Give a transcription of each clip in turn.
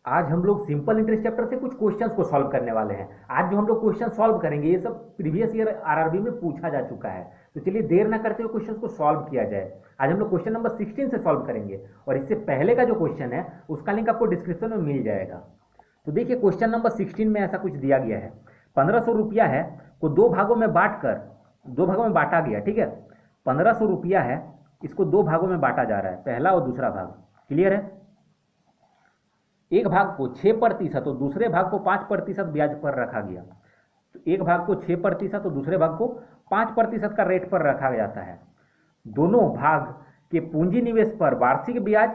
आज हम लोग सिंपल इंटरेस्ट चैप्टर से कुछ क्वेश्चंस को सॉल्व करने वाले हैं। आज जो हम लोग क्वेश्चन सॉल्व करेंगे ये सब प्रीवियस ईयर आरआरबी में पूछा जा चुका है। तो चलिए देर ना करते हुए क्वेश्चंस को सॉल्व किया जाए। आज हम लोग क्वेश्चन नंबर 16 से सॉल्व करेंगे और इससे पहले का जो क्वेश्चन है उसका लिंक आपको डिस्क्रिप्शन में मिल जाएगा। तो देखिए क्वेश्चन नंबर 16 में ऐसा कुछ दिया गया है। 1500 रुपया है को दो भागों में बांटा गया। ठीक है, 1500 रुपया है, इसको दो भागों में बांटा जा रहा है, पहला और दूसरा भाग। क्लियर है? एक भाग को 6% और दूसरे भाग को 5% ब्याज पर रखा गया। तो एक भाग को 6% और दूसरे भाग को 5% का रेट पर रखा जाता है। दोनों भाग के पूंजी निवेश पर वार्षिक ब्याज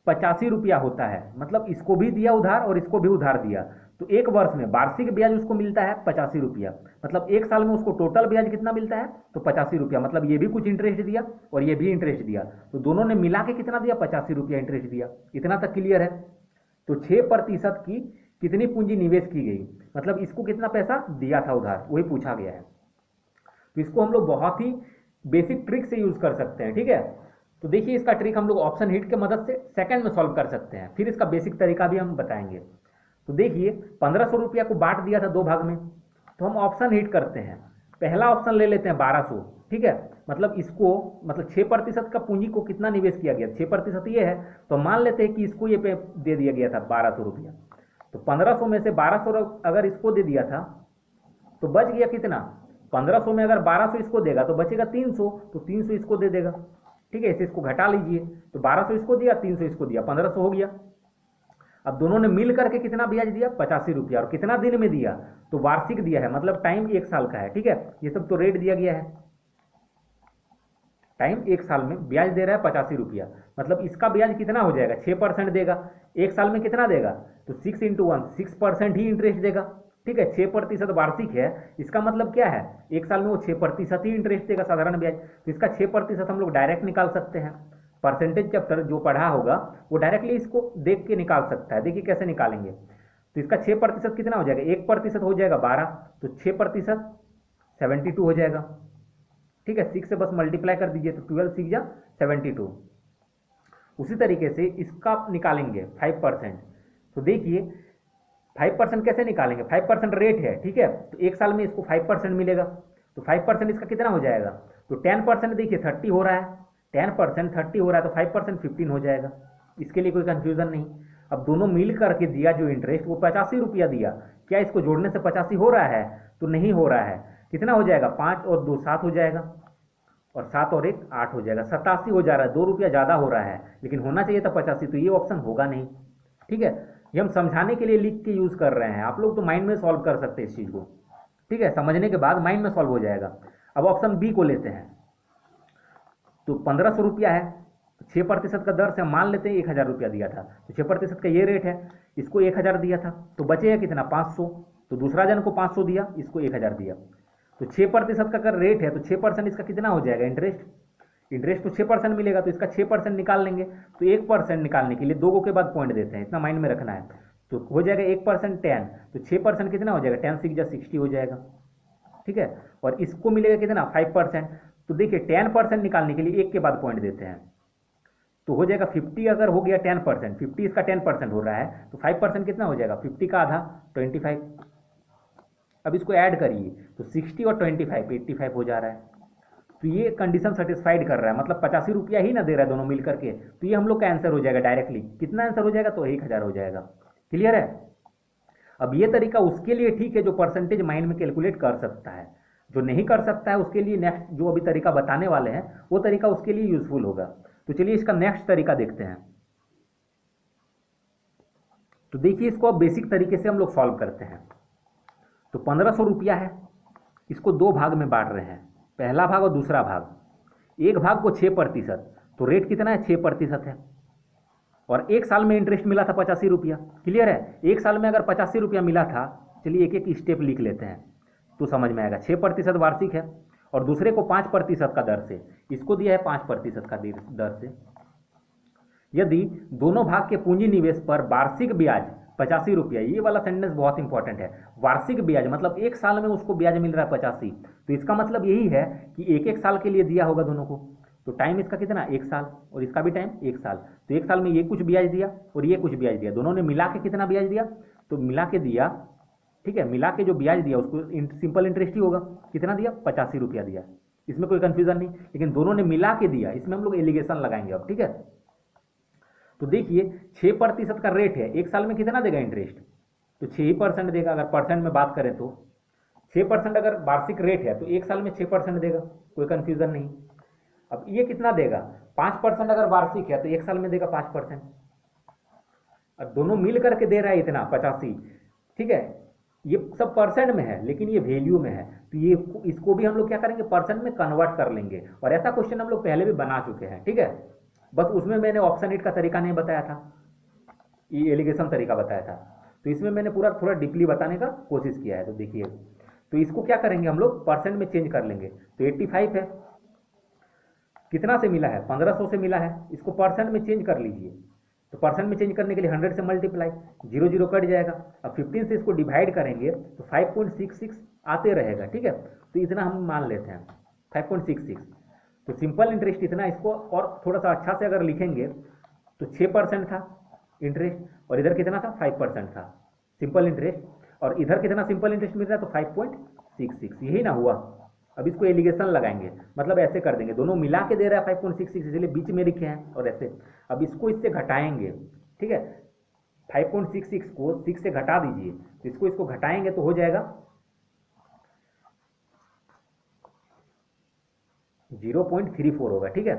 85 रुपया होता है। मतलब इसको भी दिया उधार और इसको भी उधार दिया, तो एक वर्ष में वार्षिक ब्याज उसको मिलता है 85 रुपया। मतलब एक साल में उसको टोटल ब्याज कितना मिलता है? तो 85 रुपया। मतलब ये भी कुछ इंटरेस्ट दिया और ये भी इंटरेस्ट दिया, तो दोनों ने मिला के कितना दिया? 85 रुपया इंटरेस्ट दिया। इतना तक क्लियर है? तो 6% की कितनी पूंजी निवेश की गई, मतलब इसको कितना पैसा दिया था उधार, वही पूछा गया है। तो इसको हम लोग बहुत ही बेसिक ट्रिक से यूज कर सकते हैं। ठीक है, तो देखिए इसका ट्रिक हम लोग ऑप्शन हिट के मदद से सेकंड में सॉल्व कर सकते हैं, फिर इसका बेसिक तरीका भी हम बताएंगे। तो देखिए 1500 रुपया को बांट दिया था दो भाग में, तो हम ऑप्शन हिट करते हैं। पहला ऑप्शन ले लेते हैं 1200। ठीक है, मतलब इसको, मतलब 6% का पूंजी को कितना निवेश किया गया? 6% ये है, तो मान लेते हैं कि इसको ये पे दे दिया गया था 1200 रुपया। तो 1500 में से 1200 अगर इसको दे दिया था तो बच गया कितना? 1500 में अगर 1200 इसको देगा तो बचेगा 300, तो 300 इसको दे देगा। ठीक है, इसे इसको घटा लीजिए, तो 1200 इसको दिया, 300 इसको दिया, 1500 हो गया। अब दोनों ने मिल करके कितना ब्याज दिया? 85 रुपया। और कितना दिन में दिया? तो वार्षिक दिया है, मतलब टाइम एक साल का है। ठीक है, ये सब तो रेट दिया गया है। टाइम एक साल में ब्याज दे रहा है 85 रुपया, मतलब इसका ब्याज कितना हो जाएगा? 6% देगा। एक साल में कितना देगा? तो 6 इंटू 1, 6% ही इंटरेस्ट देगा। ठीक है, 6% वार्षिक है, इसका मतलब क्या है? एक साल में वो 6% ही इंटरेस्ट देगा, साधारण ब्याज। तो इसका 6% हम लोग डायरेक्ट निकाल सकते हैं। परसेंटेज चैप्टर जो पढ़ा होगा वो डायरेक्टली इसको देख के निकाल सकता है। देखिए कैसे निकालेंगे। तो इसका 6% कितना हो जाएगा? 1% हो जाएगा 12, तो 6% 72 हो जाएगा। ठीक है, 6 से बस मल्टीप्लाई कर दीजिए, तो 12 6 जा 72। उसी तरीके से इसका निकालेंगे 5%। तो देखिए 5% कैसे निकालेंगे? 5% रेट है। ठीक है, तो एक साल में इसको 5% मिलेगा, तो 5% इसका कितना हो जाएगा? तो 10% देखिए 30 हो रहा है, 10% 30 हो रहा है, तो 5% 15 हो जाएगा। इसके लिए कोई कंफ्यूजन नहीं। अब दोनों मिल करके दिया जो इंटरेस्ट वो 85 रुपया दिया, क्या इसको जोड़ने से 85 हो रहा है? तो नहीं हो रहा है। कितना हो जाएगा? 5 और 2 7 हो जाएगा, और 7 और 1 8 हो जाएगा, 87 हो जा रहा है। 2 रुपया ज़्यादा हो रहा है, लेकिन होना चाहिए था 85, तो ये ऑप्शन होगा नहीं। ठीक है, ये हम समझाने के लिए लिख के यूज़ कर रहे हैं, आप लोग तो माइंड में सॉल्व कर सकते हैं इस चीज़ को। ठीक है, समझने के बाद माइंड में सॉल्व हो जाएगा। अब ऑप्शन बी को लेते हैं। तो 1500 रुपया है, 6% का दर से हम मान लेते हैं 1000 रुपया दिया था, तो 6% का ये रेट है, इसको 1000 दिया था, तो बचेगा कितना? 500। तो दूसरा जन को 500 दिया, इसको 1000 दिया। तो 6% का अगर रेट है तो 6% इसका कितना हो जाएगा? इंटरेस्ट। इंटरेस्ट तो 6% मिलेगा, तो इसका 6% निकाल लेंगे। तो 1% निकालने के लिए दो के बाद पॉइंट देते हैं, इतना माइंड में रखना है। तो हो जाएगा 1% 10, तो 6% कितना हो जाएगा? 10 6 जा 60 हो जाएगा। ठीक है, और इसको मिलेगा कितना? 5%। तो देखिए 10% निकालने के लिए एक के बाद पॉइंट देते हैं, तो हो जाएगा 50। अगर हो गया 10%, 50 इसका 10% हो रहा है, तो 5% कितना हो जाएगा? 50 का आधा 25। अब इसको ऐड करिए, तो 60 और 25 85 हो जा रहा है। तो ये कंडीशन सेटिस्फाइड कर रहा है, मतलब 85 रुपया ही ना दे रहा है दोनों मिल करके। तो ये हम लोग का आंसर हो जाएगा डायरेक्टली। कितना आंसर हो जाएगा? तो 1000 हो जाएगा। क्लियर है? अब ये तरीका उसके लिए ठीक है जो परसेंटेज माइंड में कैलकुलेट कर सकता है। जो नहीं कर सकता है उसके लिए नेक्स्ट जो अभी तरीका बताने वाले हैं वो तरीका उसके लिए यूजफुल होगा। तो चलिए इसका नेक्स्ट तरीका देखते हैं। तो देखिए इसको अब बेसिक तरीके से हम लोग सॉल्व करते हैं। तो 1500 रुपया है, इसको दो भाग में बांट रहे हैं, पहला भाग और दूसरा भाग। एक भाग को 6%, तो रेट कितना है? 6% है, और एक साल में इंटरेस्ट मिला था 85 रुपया। क्लियर है? एक साल में अगर 85 रुपया मिला था, चलिए एक एक स्टेप लिख लेते हैं तो समझ में आएगा। 6% वार्षिक है, और दूसरे को 5% का दर से, इसको दिया है 5% का दर से। यदि दोनों भाग के पूंजी निवेश पर वार्षिक ब्याज 85 रुपया, ये वाला सेंटेंस बहुत इंपॉर्टेंट है। वार्षिक ब्याज मतलब एक साल में उसको ब्याज मिल रहा है 85, तो इसका मतलब यही है कि एक एक साल के लिए दिया होगा दोनों को। तो टाइम इसका कितना, 1 साल, और इसका भी टाइम 1 साल। तो 1 साल में ये कुछ ब्याज दिया और ये कुछ ब्याज दिया, दोनों ने मिला के कितना ब्याज दिया, तो मिला के दिया, ठीक है, मिला के जो ब्याज दिया उसको सिंपल इंटरेस्ट ही होगा। कितना दिया, 85 रुपया दिया। इसमें कोई कंफ्यूजन नहीं, लेकिन दोनों ने मिला के दिया, इसमें हम लोग एलिगेशन लगाएंगे अब, ठीक है। तो देखिए 6% का रेट है, 1 साल में कितना देगा इंटरेस्ट, तो 6% देगा। अगर परसेंट में बात करें तो 6% अगर वार्षिक रेट है तो 1 साल में 6% देगा, कोई कंफ्यूजन नहीं। अब ये कितना देगा, 5% अगर वार्षिक है तो 1 साल में देगा 5%। अब दोनों मिल करके दे रहा है इतना 85, ठीक है। ये सब परसेंट में है लेकिन ये वैल्यू में है, तो ये इसको भी हम लोग क्या करेंगे, परसेंट में कन्वर्ट कर लेंगे। और ऐसा क्वेश्चन हम लोग पहले भी बना चुके हैं, ठीक है। बस उसमें मैंने ऑप्शन 8 का तरीका नहीं बताया था, ये एलिगेशन तरीका बताया था। तो इसमें मैंने पूरा थोड़ा डीपली बताने का कोशिश किया है। तो देखिए, तो इसको क्या करेंगे हम लोग, परसेंट में चेंज कर लेंगे। तो 85 है, कितना से मिला है, 1500 से मिला है, इसको परसेंट में चेंज कर लीजिए। तो परसेंट में चेंज करने के लिए 100 से मल्टीप्लाई, 0 0 कट जाएगा। अब 15 से इसको डिवाइड करेंगे तो 5.66 आते रहेगा, ठीक है। तो इतना हम मान लेते हैं 5.66। तो सिंपल इंटरेस्ट इतना, इसको और थोड़ा सा अच्छा से अगर लिखेंगे तो 6% था इंटरेस्ट, और इधर कितना था, 5% था सिंपल इंटरेस्ट, और इधर कितना सिंपल इंटरेस्ट मिल रहा है, तो 5.66, यही ना हुआ। अब इसको एलिगेशन लगाएंगे, मतलब ऐसे कर देंगे, दोनों मिला के दे रहा है 5.66, इसलिए बीच में लिखे हैं और ऐसे। अब इसको इससे घटाएंगे, ठीक है, 5.66 को 6 से घटा दीजिए, तो इसको घटाएंगे तो हो जाएगा 0.34 होगा, ठीक है।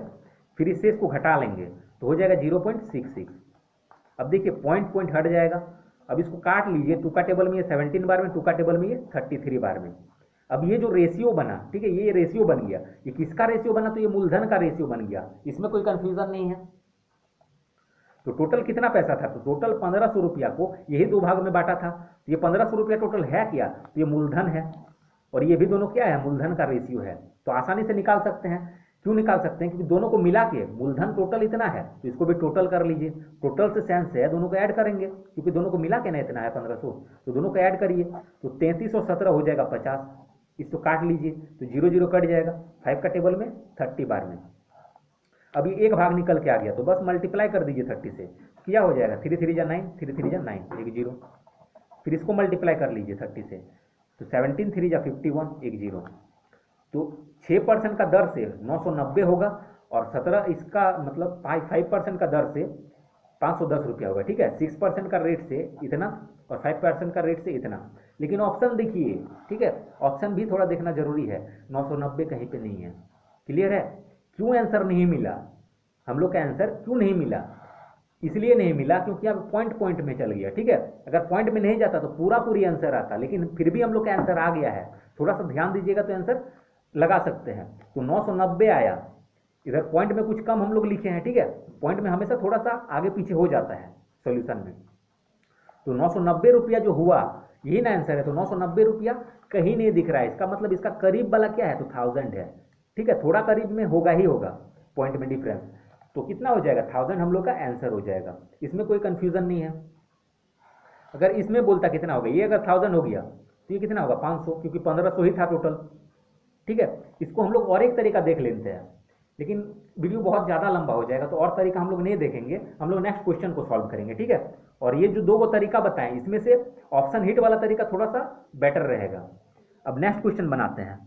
फिर इससे इसको घटा लेंगे तो हो जाएगा 0.66। अब देखिए पॉइंट हट जाएगा। अब इसको काट लीजिए, 2 का टेबल में ये 17 बार में, 2 का टेबल में ये 33 बार में। अब ये जो रेशियो बना, ठीक है, ये रेशियो बन गया। ये किसका रेशियो बना, तो ये मूलधन का रेशियो बन गया, इसमें कोई कंफ्यूजन नहीं है। तो टोटल कितना पैसा था, तो टोटल 1500 रुपया को यही 2 भाग में बांटा था। तो ये 1500 रुपया टोटल है क्या, तो ये मूलधन है, और ये भी दोनों क्या है, मूलधन का रेशियो है। तो आसानी से निकाल सकते हैं। क्यों निकाल सकते हैं, क्योंकि दोनों को मिला के मूलधन टोटल इतना है, तो इसको भी टोटल कर लीजिए। टोटल से सेंस है, दोनों को ऐड करेंगे, क्योंकि दोनों को मिला के ना इतना है 1500, तो दोनों को ऐड करिए। तो 3317 हो जाएगा 50, इसको काट लीजिए तो 0 0 कट जाएगा, 5 का टेबल में 30 बार में। अब ये एक भाग निकल के आ गया, तो बस मल्टीप्लाई कर दीजिए 30 से, क्या हो जाएगा, 3 3 जा 9, 3 3 जा 9, 1 0। फिर इसको मल्टीप्लाई कर लीजिए 30 से, तो 17 3 जा 51, 1 0। तो 6% का दर से 990 होगा, और 17 इसका मतलब 5% का दर से 510 रुपया होगा, ठीक है। 6% का रेट से इतना और 5% का रेट से इतना। लेकिन ऑप्शन देखिए, ठीक है, ऑप्शन भी थोड़ा देखना जरूरी है। 990 कहीं पे नहीं है, क्लियर है। क्यों आंसर नहीं मिला, हम लोग का आंसर क्यों नहीं मिला, इसलिए नहीं मिला क्योंकि अब पॉइंट में चल गया, ठीक है। अगर पॉइंट में नहीं जाता तो पूरी आंसर आता, लेकिन फिर भी हम लोग का आंसर आ गया है। थोड़ा सा ध्यान दीजिएगा तो आंसर लगा सकते हैं। तो 990 आया, इधर पॉइंट में कुछ कम हम लोग लिखे हैं, ठीक है। पॉइंट में हमेशा थोड़ा सा आगे पीछे हो जाता है सॉल्यूशन में। तो 990 रुपया जो हुआ यही ना आंसर है। तो 990 रुपया कहीं नहीं दिख रहा है, इसका मतलब इसका करीब वाला क्या है, तो 1000 है, ठीक है। थोड़ा करीब में होगा ही होगा, पॉइंट में डिफरेंस। तो कितना हो जाएगा, 1000 हम लोग का आंसर हो जाएगा, इसमें कोई कंफ्यूजन नहीं है। अगर इसमें बोलता कितना होगा, ये अगर 1000 हो गया तो ये कितना होगा 500, क्योंकि 1500 ही था टोटल, ठीक है। इसको हम लोग और एक तरीका देख लेते हैं, लेकिन वीडियो बहुत ज़्यादा लंबा हो जाएगा, तो और तरीका हम लोग नहीं देखेंगे, हम लोग नेक्स्ट क्वेश्चन को सॉल्व करेंगे, ठीक है। और ये जो 2 तरीका बताएं, इसमें से ऑप्शन हिट वाला तरीका थोड़ा सा बेटर रहेगा। अब नेक्स्ट क्वेश्चन बनाते हैं,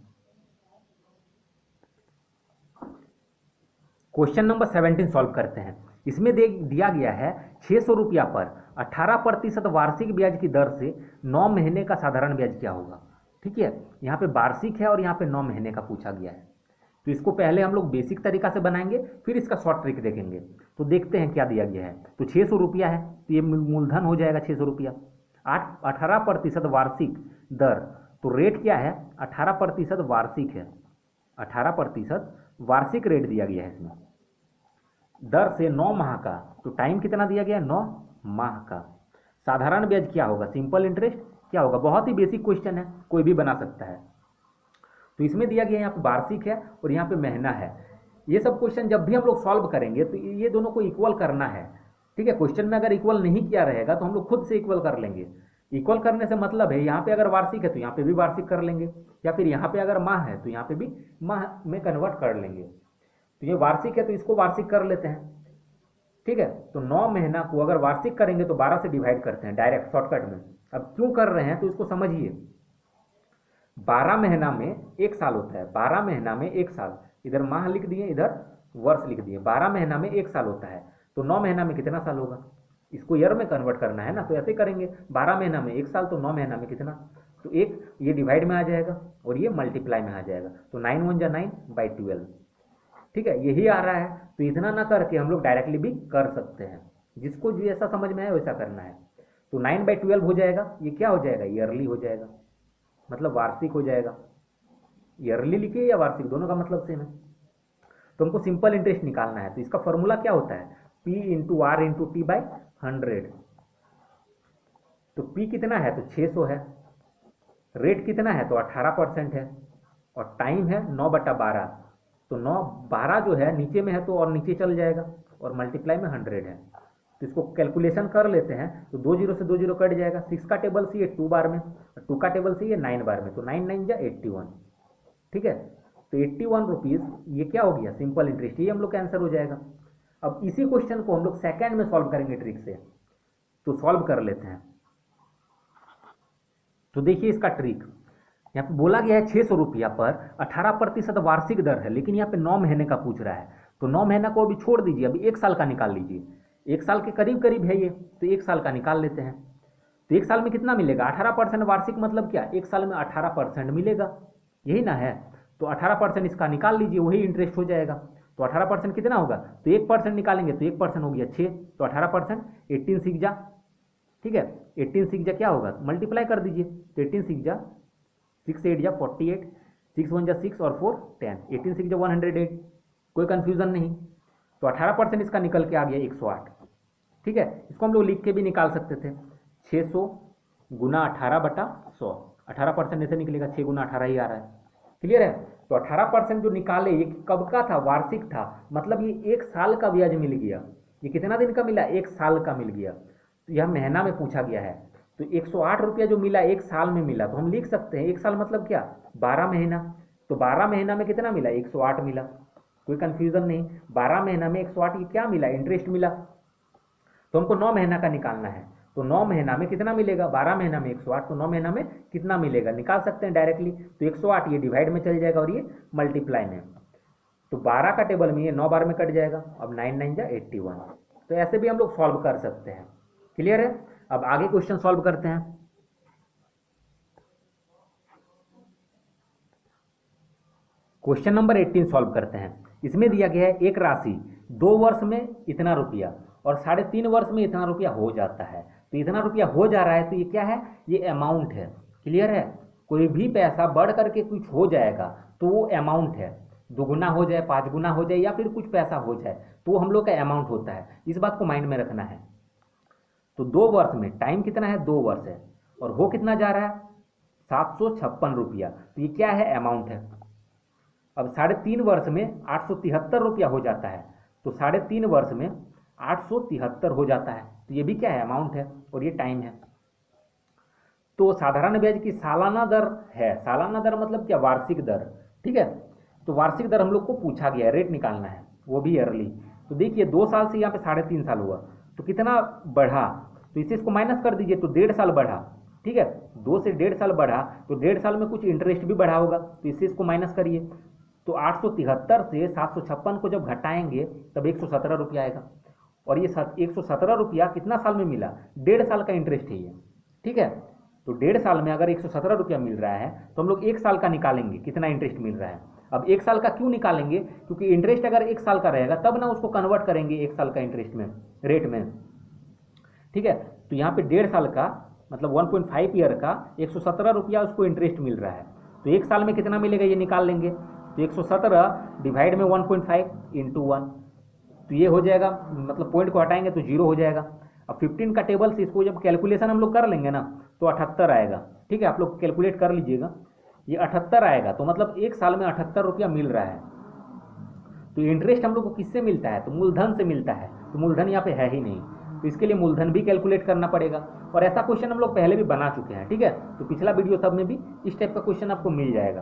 क्वेश्चन नंबर 17 सॉल्व करते हैं। इसमें दिया गया है 600 रुपया पर 18% वार्षिक ब्याज की दर से 9 महीने का साधारण ब्याज क्या होगा, ठीक है। यहाँ पे वार्षिक है और यहाँ पे 9 महीने का पूछा गया है। तो इसको पहले हम लोग बेसिक तरीका से बनाएंगे, फिर इसका शॉर्ट ट्रिक देखेंगे। तो देखते हैं क्या दिया गया है। तो 600 रुपया है, तो ये मूलधन हो जाएगा 600 रुपया। 18% वार्षिक दर, तो रेट क्या है, 18% वार्षिक है, 18% वार्षिक रेट दिया गया है इसमें। दर से 9 माह का, तो टाइम कितना दिया गया है, 9 माह का। साधारण ब्याज क्या होगा, सिंपल इंटरेस्ट क्या होगा। बहुत ही बेसिक क्वेश्चन है, कोई भी बना सकता है। तो इसमें दिया गया यहाँ पे वार्षिक है और यहाँ पे महीना है। ये सब क्वेश्चन जब भी हम लोग सॉल्व करेंगे तो ये दोनों को इक्वल करना है, ठीक है। क्वेश्चन में अगर इक्वल नहीं किया रहेगा तो हम लोग खुद से इक्वल कर लेंगे। इक्वल करने से मतलब है यहाँ पे अगर वार्षिक है तो यहाँ पे भी वार्षिक कर लेंगे, या फिर यहाँ पे अगर माह है तो यहाँ पे भी माह में कन्वर्ट कर लेंगे। तो ये वार्षिक है तो इसको वार्षिक कर लेते हैं, ठीक है। तो 9 महीना को अगर वार्षिक करेंगे तो 12 से डिवाइड करते हैं डायरेक्ट शॉर्टकट में। अब क्यों कर रहे हैं तो इसको समझिए, 12 महीना में एक साल होता है, 12 महीना में एक साल, इधर माह लिख दिए इधर वर्ष लिख दिए, 12 महीना में एक साल होता है, तो 9 महीना में कितना साल होगा, इसको ईयर में कन्वर्ट करना है ना, तो ऐसे करेंगे 12 महीना में एक साल तो 9 महीना में कितना, तो एक ये डिवाइड में आ जाएगा और ये मल्टीप्लाई में आ जाएगा, तो 9 1 जा 9/12, ठीक है, यही आ रहा है। तो इतना ना करके हम लोग डायरेक्टली भी कर सकते हैं, जिसको जैसा समझ में आए वैसा करना है। तो 9/12 हो जाएगा, ये क्या हो जाएगा, ईयरली हो जाएगा, मतलब वार्षिक हो जाएगा। ईयरली लिखिए या वार्षिक, दोनों का मतलब सेम है। तो हमको सिंपल इंटरेस्ट निकालना है, तो इसका फॉर्मूला क्या होता है, P into R into T by 100। तो P कितना है तो 600 है, रेट कितना है तो 18% है, और टाइम है 9/12, तो 9/12 जो है नीचे में है तो और नीचे चल जाएगा, और मल्टीप्लाई में 100 है। तो इसको कैलकुलेशन कर लेते हैं, तो 2 0 से 2 0 कट जाएगा, 6 का टेबल से ये 2 बार में, 2 का टेबल से ये 9 बार में, तो 9 9 जा 81, ठीक है। तो 81 रुपीज़ ये क्या हो गया, सिंपल इंटरेस्ट, ये हम लोग का आंसर हो जाएगा। अब इसी क्वेश्चन को हम लोग सेकेंड में सॉल्व करेंगे ट्रिक से, तो सॉल्व कर लेते हैं। तो देखिए इसका ट्रिक, यहाँ पे बोला गया है 600 रुपया पर 18% वार्षिक दर है, लेकिन यहाँ पे 9 महीने का पूछ रहा है, तो 9 महीना को अभी छोड़ दीजिए, अभी 1 साल का निकाल लीजिए, 1 साल के करीब करीब है ये, तो 1 साल का निकाल लेते हैं। तो 1 साल में कितना मिलेगा, 18% वार्षिक मतलब क्या, 1 साल में 18% मिलेगा, यही ना है। तो 18% इसका निकाल लीजिए, वही इंटरेस्ट हो जाएगा। तो 18% कितना होगा, तो 1% निकालेंगे तो 1% हो गया 6, तो 18% 18 6 जा, ठीक है, 18 6 जा क्या होगा, मल्टीप्लाई कर दीजिए, तो 18 6 जा 6 8 जा 48, 6 1 जा 6 और 4 10, 18 6 जा 108, कोई कन्फ्यूजन नहीं। तो 18% इसका निकल के आ गया 108, ठीक है। इसको हम लोग लिख के भी निकाल सकते थे, 600 गुना 18/100, 18% ऐसे निकलेगा, 6 गुना 18 ही आ रहा है, क्लियर है। तो 18% जो निकाले ये कब का था, वार्षिक था, मतलब ये 1 साल का ब्याज मिल गया। ये कितना दिन का मिला, 1 साल का मिल गया। तो यह महीना में पूछा गया है, तो 108 रुपया जो मिला 1 साल में मिला, तो हम लिख सकते हैं 1 साल मतलब क्या, 12 महीना, तो 12 महीना में कितना मिला, 108 मिला, कोई कंफ्यूजन नहीं, 12 महीना में 108 ये क्या मिला, इंटरेस्ट मिला। तो हमको 9 महीना का निकालना है, तो 9 महीना में कितना मिलेगा, 12 महीना में 108, तो 9 महीना में कितना मिलेगा निकाल सकते हैं डायरेक्टली। तो 108 ये डिवाइड में चल जाएगा और ये मल्टीप्लाई में, तो 12 का टेबल में ये 9 बार में कट जाएगा, अब 9 9 जा 81। तो ऐसे भी हम लोग सॉल्व कर सकते हैं, क्लियर है। अब आगे क्वेश्चन सॉल्व करते हैं। क्वेश्चन नंबर 18 सॉल्व करते हैं। इसमें दिया गया है एक राशि 2 वर्ष में इतना रुपया और 3.5 वर्ष में इतना रुपया हो जाता है, तो इतना रुपया हो जा रहा है, तो ये क्या है, ये अमाउंट है, क्लियर है। कोई भी पैसा बढ़ करके कुछ हो जाएगा तो वो अमाउंट है, 2 गुना हो जाए, 5 गुना हो जाए, या फिर कुछ पैसा हो जाए तो वो हम लोग का अमाउंट होता है, इस बात को माइंड में रखना है। तो 2 वर्ष में टाइम कितना है, 2 वर्ष है, और हो कितना जा रहा है, 756 रुपया, तो ये क्या है, अमाउंट है। अब 3.5 वर्ष में 873 रुपया हो जाता है, तो 3.5 वर्ष में 873 हो जाता है, तो ये भी क्या है, अमाउंट है, और ये टाइम है। तो साधारण ब्याज की सालाना दर है, सालाना दर मतलब क्या, वार्षिक दर, ठीक है। तो वार्षिक दर हम लोग को पूछा गया है, रेट निकालना है, वो भी ईयरली। तो देखिए 2 साल से यहाँ पे 3.5 साल हुआ, तो कितना बढ़ा, तो इसे इसको माइनस कर दीजिए, तो 1.5 साल बढ़ा, ठीक है। 2 से 1.5 साल बढ़ा, तो 1.5 साल में कुछ इंटरेस्ट भी बढ़ा होगा, तो इससे इसको माइनस करिए, तो 873 से 756 को जब घटाएंगे तब 117 रुपया आएगा, और ये 117 रुपया कितना साल में मिला, 1.5 साल का इंटरेस्ट है ये, ठीक है। तो 1.5 साल में अगर 117 रुपया मिल रहा है, तो हम लोग 1 साल का निकालेंगे कितना इंटरेस्ट मिल रहा है। अब 1 साल का क्यों निकालेंगे, क्योंकि इंटरेस्ट अगर 1 साल का रहेगा तब ना उसको कन्वर्ट करेंगे 1 साल का इंटरेस्ट में, रेट में, ठीक है। तो यहाँ पे 1.5 साल का मतलब 1.5 ईयर का 117 रुपया उसको इंटरेस्ट मिल रहा है, तो 1 साल में कितना मिलेगा ये निकाल लेंगे, तो 117 डिवाइड में 1.5 इंटू 1, तो ये हो जाएगा, मतलब पॉइंट को हटाएंगे तो 0 हो जाएगा। अब 15 का टेबल से इसको जब कैलकुलेशन हम लोग कर लेंगे ना, तो 78 आएगा, ठीक है, आप लोग कैलकुलेट कर लीजिएगा, ये 78 आएगा, तो मतलब 1 साल में 78 रुपया मिल रहा है। तो इंटरेस्ट हम लोग को किससे मिलता है, तो मूलधन से मिलता है, तो मूलधन यहाँ पे है ही नहीं, तो इसके लिए मूलधन भी कैलकुलेट करना पड़ेगा, और ऐसा क्वेश्चन हम लोग पहले भी बना चुके हैं, ठीक है। तो पिछला वीडियो सब में भी इस टाइप का क्वेश्चन आपको मिल जाएगा।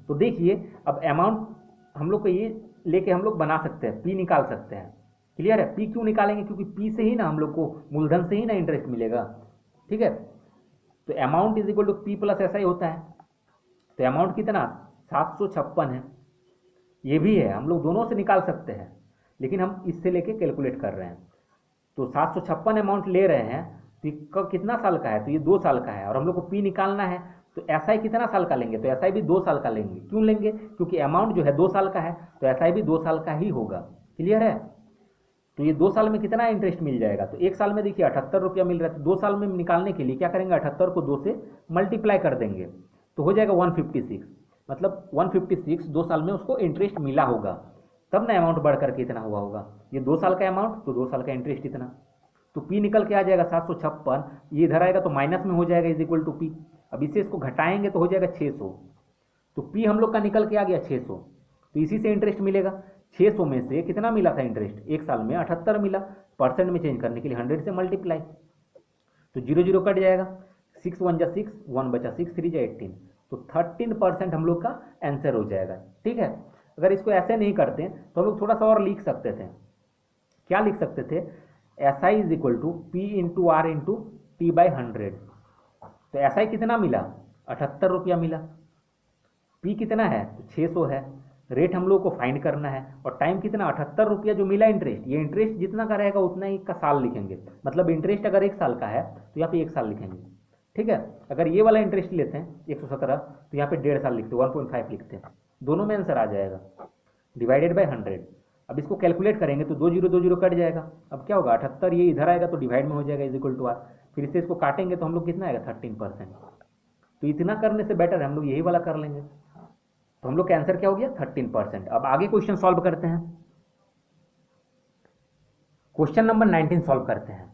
तो देखिए अब अमाउंट हम लोग को ये लेके हम लोग बना सकते हैं, पी निकाल सकते हैं। क्लियर है? पी क्यों निकालेंगे? क्योंकि पी से ही ना हम लोग को मूलधन से ही ना इंटरेस्ट मिलेगा। ठीक है, तो amount is equal to P plus ऐसा ही होता है। तो अमाउंट कितना 756 है, ये भी है, हम लोग दोनों से निकाल सकते हैं, लेकिन हम इससे लेके कैलकुलेट कर रहे हैं। तो 756 अमाउंट ले रहे हैं, तो ये कितना साल का है? तो ये 2 साल का है, और हम लोग को पी निकालना है, तो एसआई कितना साल का लेंगे? तो एसआई भी 2 साल का लेंगे। क्यों लेंगे? क्योंकि अमाउंट जो है 2 साल का है, तो एसआई भी 2 साल का ही होगा। क्लियर है? तो ये 2 साल में कितना इंटरेस्ट मिल जाएगा? तो एक साल में देखिए 78 रुपया मिल रहा है, तो 2 साल में निकालने के लिए क्या करेंगे? 78 को 2 से मल्टीप्लाई कर देंगे, तो हो जाएगा 156। मतलब 156 2 साल में उसको इंटरेस्ट मिला होगा, तब ना अमाउंट बढ़ करके इतना हुआ होगा। ये 2 साल का अमाउंट, तो 2 साल का इंटरेस्ट इतना। तो पी निकल के आ जाएगा 756, ये इधर आएगा तो माइनस में हो जाएगा इज इक्वल टू पी। अब इसे इसको घटाएंगे तो हो जाएगा 600। तो पी हम लोग का निकल के आ गया 600, तो इसी से इंटरेस्ट मिलेगा। 600 में से कितना मिला था इंटरेस्ट? एक साल में 78 मिला। परसेंट में चेंज करने के लिए 100 से मल्टीप्लाई, तो 0 0 कट जाएगा, 6 1 जा 6, 1 बचा 6 3 जा 18, तो 13% हम लोग का आंसर हो जाएगा। ठीक है, अगर इसको ऐसे नहीं करते तो हम लोग थोड़ा सा और लिख सकते थे। क्या लिख सकते थे? S I is equal to P into R into T by 100। तो एस आई कितना मिला? 78 रुपया मिला। पी कितना है? तो 600 है। रेट हम लोग को फाइंड करना है, और टाइम कितना? 78 रुपया जो मिला इंटरेस्ट, ये इंटरेस्ट जितना का रहेगा उतना ही का साल लिखेंगे। मतलब इंटरेस्ट अगर 1 साल का है तो यहाँ पे 1 साल लिखेंगे। ठीक है, अगर ये वाला इंटरेस्ट लेते हैं 117, तो यहाँ पे 1.5 साल लिखते, 1.5 लिखते हैं, दोनों में आंसर आ जाएगा, डिवाइडेड बाई 100। अब इसको कैलकुलेट करेंगे तो 2 0 2 0 कट जाएगा। अब क्या होगा? 78 ये इधर आएगा तो डिवाइड में हो जाएगा इज इक्वल टू आर। फिर इससे इसको काटेंगे तो हम लोग कितना आएगा? 13%। तो इतना करने से बेटर है हम लोग यही वाला कर लेंगे। तो हम लोग का आंसर क्या हो गया? 13%। अब आगे क्वेश्चन सॉल्व करते हैं। क्वेश्चन नंबर 19 सॉल्व करते हैं।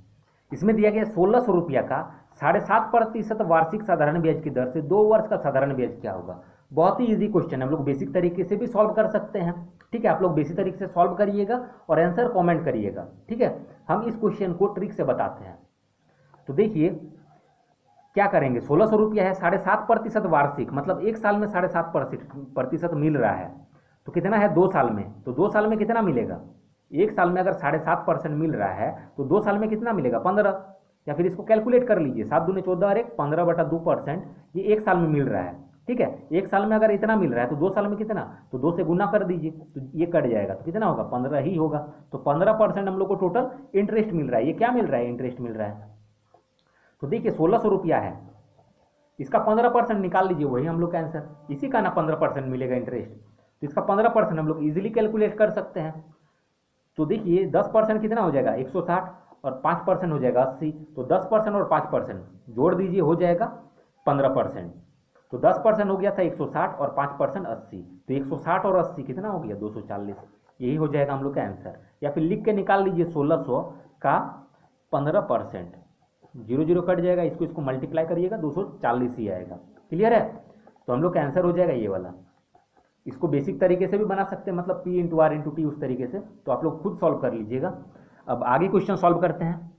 इसमें दिया गया 1600 रुपया का 7.5% वार्षिक साधारण ब्याज की दर से 2 वर्ष का साधारण ब्याज क्या होगा? बहुत ही इजी क्वेश्चन है, हम लोग बेसिक तरीके से भी सॉल्व कर सकते हैं। ठीक है, आप लोग बेसिक तरीके से सॉल्व करिएगा और आंसर कमेंट करिएगा। ठीक है, हम इस क्वेश्चन को ट्रिक से बताते हैं। तो देखिए क्या करेंगे, 1600 रुपया है, 7.5% वार्षिक, मतलब एक साल में 7.5% मिल रहा है, तो कितना है 2 साल में? तो 2 साल में कितना मिलेगा? एक साल में अगर 7.5% मिल रहा है तो 2 साल में कितना मिलेगा? 15। या फिर इसको कैलकुलेट कर लीजिए, 7 दूनी 14 और 1 15/2%, ये एक साल में मिल रहा है। ठीक है, एक साल में अगर इतना मिल रहा है तो 2 साल में कितना? तो 2 से गुना कर दीजिए, तो ये कट जाएगा, तो कितना होगा? 15 ही होगा। तो 15% हम लोग को टोटल इंटरेस्ट मिल रहा है। ये क्या मिल रहा है? इंटरेस्ट मिल रहा है। तो देखिए 1600 रुपया है, इसका 15% निकाल लीजिए, वही हम लोग का आंसर। इसी का ना 15% मिलेगा इंटरेस्ट, तो इसका 15% हम लोग इजीली कैलकुलेट कर सकते हैं। तो देखिए 10% कितना हो जाएगा? 160, और 5% हो जाएगा 80। तो 10% और 5% जोड़ दीजिए, हो जाएगा 15%। तो 10% हो गया था 160 और 5% 80, तो 160 और 80 कितना हो गया? 240। यही हो जाएगा हम लोग का आंसर। या फिर लिख के निकाल लीजिए 1600 का 15%, 0 0 कट जाएगा, इसको इसको मल्टीप्लाई करिएगा, 240 ही आएगा। क्लियर है? तो हम लोग का आंसर हो जाएगा ये वाला। इसको बेसिक तरीके से भी बना सकते हैं, मतलब P into R into T, उस तरीके से। तो आप लोग खुद सॉल्व कर लीजिएगा। अब आगे क्वेश्चन सॉल्व करते हैं।